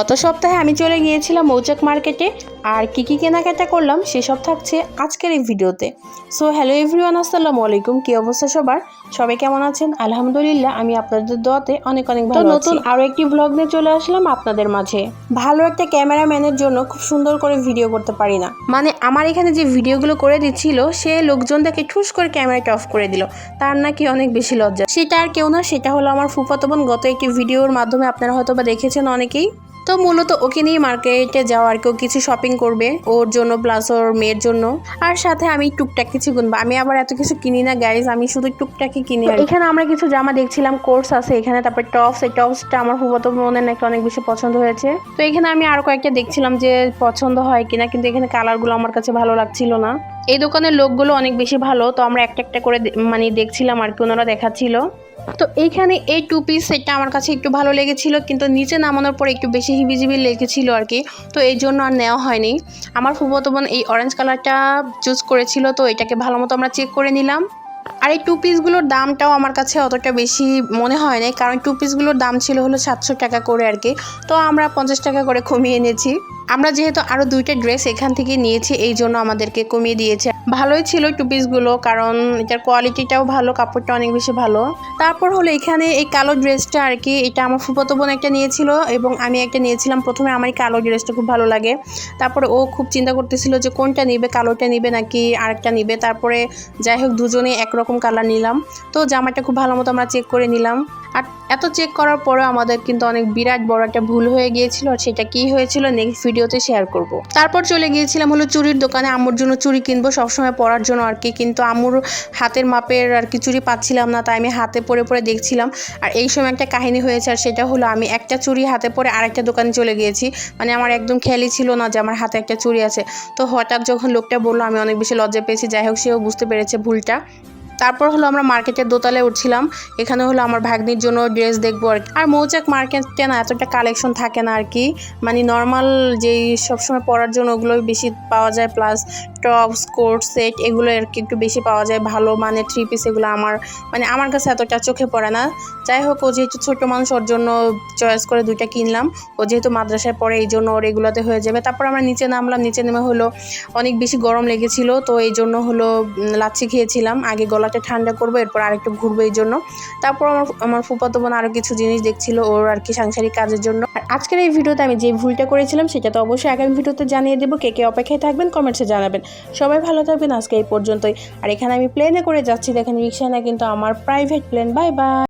গত সপ্তাহে আমি চলে গিয়েছিলাম মৌচাক মার্কেটে আর কি কেনাকাটা করলাম সেসব থাকছে আজকের এই ভিডিওতে। সো হ্যালো এভরিওয়ান, আসসালামু আলাইকুম। কি অবস্থা সবার? সবাই কেমন আছেন? আলহামদুলিল্লাহ, আমি আপনাদের দোয়াতে অনেক ভালো আছি। নতুন আরো একটি ব্লগ নিয়ে চলে আসলাম আপনাদের মাঝে। ভালো একটা ক্যামেরাম্যানের জন্য খুব সুন্দর করে ভিডিও করতে পারি না, মানে আমার এখানে যে ভিডিওগুলো করে দিচ্ছিল সে লোকজন দেখে ঠুস করে ক্যামেরাটা অফ করে দিল, তার নাকি অনেক বেশি লজ্জা। সেটা আর কেউ না, সেটা হলো আমার ফুফাতো বোন। গত একটি ভিডিওর মাধ্যমে আপনারা হয়তো বা দেখেছেন অনেকেই। তো মূলত ওকে নিয়ে মার্কেটে যাওয়া আর কেউ কিছু শপিং করবে ওর জন্য, প্লাস ওর মেয়ের জন্য, আর সাথে আমি টুকটাক কিছু কিনবো। আমি আবার এত কিছু কিনি না গাইজ, আমি শুধু টুকটাকই কিনি। এখানে আমরা কিছু জামা দেখছিলাম, কোর্স আছে এখানে, তারপর টপস। এই টপসটা আমার ফুফাতো বোনের নাকি অনেক বেশি পছন্দ হয়েছে। তো এখানে আমি আরো কয়েকটা দেখছিলাম যে পছন্দ হয় কিনা, কিন্তু এখানে কালারগুলো আমার কাছে ভালো লাগছিল না। এই দোকানের লোকগুলো অনেক বেশি ভালো, তো আমরা একটা একটা করে মানে দেখছিলাম আর কি, ওনারা দেখাচ্ছিল। তো এইখানে এই টু পিস সেটটা আমার কাছে একটু ভালো লেগেছিল, কিন্তু নিচে নামানোর পর একটু বেশি হিবিজিবি লেগেছিল আর কি, তো এই জন্য আর নেওয়া হয়নি। আমার ফুফাতো বোন এই অরেঞ্জ কালারটা চুজ করেছিল, তো এটাকে ভালো মতো আমরা চেক করে নিলাম। আর এই টু পিসগুলোর দামটাও আমার কাছে অতটা বেশি মনে হয় না, কারণ টু পিসগুলোর দাম ছিল হলো 700 টাকা করে আর কি, তো আমরা 50 টাকা করে কমিয়ে এনেছি। আমরা যেহেতু আরও দুইটা ড্রেস এখান থেকে নিয়েছি, এই জন্য আমাদেরকে কমিয়ে দিয়েছে। ভালোই ছিল টু পিসগুলো, কারণ এটার কোয়ালিটিটাও ভালো, কাপড়টা অনেক বেশি ভালো। তারপর হলো এখানে এই কালো ড্রেসটা আর কি, এটা আমার ফুফাতো বোন একটা নিয়েছিল এবং আমি একটা নিয়েছিলাম। প্রথমে আমার কালো ড্রেসটা খুব ভালো লাগে, তারপরে ও খুব চিন্তা করতেছিল যে কোনটা নিবে, কালোটা নিবে নাকি আরেকটা নিবে। তারপরে যাই হোক দুজনে একরকম কালার নিলাম। তো জামাটা খুব ভালো মতো আমরা চেক করে নিলাম। আর এত চেক করার পরে আমাদের কিন্তু অনেক বিরাট বড় একটা ভুল হয়ে গিয়েছিল, আর সেটা কি হয়েছিল নেক্সট ভিডিওতে শেয়ার করব। তারপর চলে গিয়েছিলাম হলো চুড়ির দোকানে, আম্মুর জন্য চুড়ি কিনবো সবসময় পরার জন্য আর কি, কিন্তু আম্মুর হাতের মাপের আর কি চুড়ি পাচ্ছিলাম না, তাই আমি হাতে পরে পরে দেখছিলাম। আর এই সময় একটা কাহিনী হয়েছে, আর সেটা হলো আমি একটা চুড়ি হাতে পরে আরেকটা দোকানে চলে গিয়েছি, মানে আমার একদম খেয়ালই ছিল না যে আমার হাতে একটা চুড়ি আছে। তো হঠাৎ যখন লোকটা বললো আমি অনেক বেশি লজ্জা পেয়েছি। যাই হোক সেও বুঝতে পেরেছে ভুলটা। তারপর হলো আমরা মার্কেটের দোতলায় উঠছিলাম, এখানে হলো আমার ভাগ্নির জন্য ড্রেস দেখবো আর কি। আর মৌচাক মার্কেটে না এতটা কালেকশন থাকে না আর কি, মানে নর্মাল যেই সবসময় পরার জন্য ওগুলোই বেশি পাওয়া যায়, প্লাস টপস, কোট সেট এগুলো আর কি একটু বেশি পাওয়া যায়, ভালো মানে থ্রি পিস। এগুলো আমার কাছে এতটা চোখে পড়ে না। যাই হোক ও যেহেতু ছোটো মানুষ, ওর জন্য চয়েস করে দুইটা কিনলাম। ও যেহেতু মাদ্রাসায় পড়ে এই জন্য ওর এগুলোতে হয়ে যাবে। তারপর আমরা নিচে নামলাম, নিচে নেমে হলো অনেক বেশি গরম লেগেছিল, তো এই জন্য হলো লাচ্ছি খেয়েছিলাম। আগে গলাটা ঠান্ডা করবো, এরপর আরেকটু ঘুরবো এই জন্য। তারপর আমার ফুফাতো বোন আরও কিছু জিনিস দেখছিল ওর আর কি সাংসারিক কাজের জন্য। আর আজকের এই ভিডিওতে আমি যে ভুলটা করেছিলাম সেটা তো অবশ্যই আগামী ভিডিওতে জানিয়ে দেবো। কে কে অপেক্ষায় থাকবেন কমেন্টসে জানাবেন। সবাই ভালো থাকবেন, আজকে এই পর্যন্তই। আর এখানে আমি প্লেনে করে যাচ্ছি, দেখেন রিক্সা না, কিন্তু আমার প্রাইভেট প্লেন। Bye bye.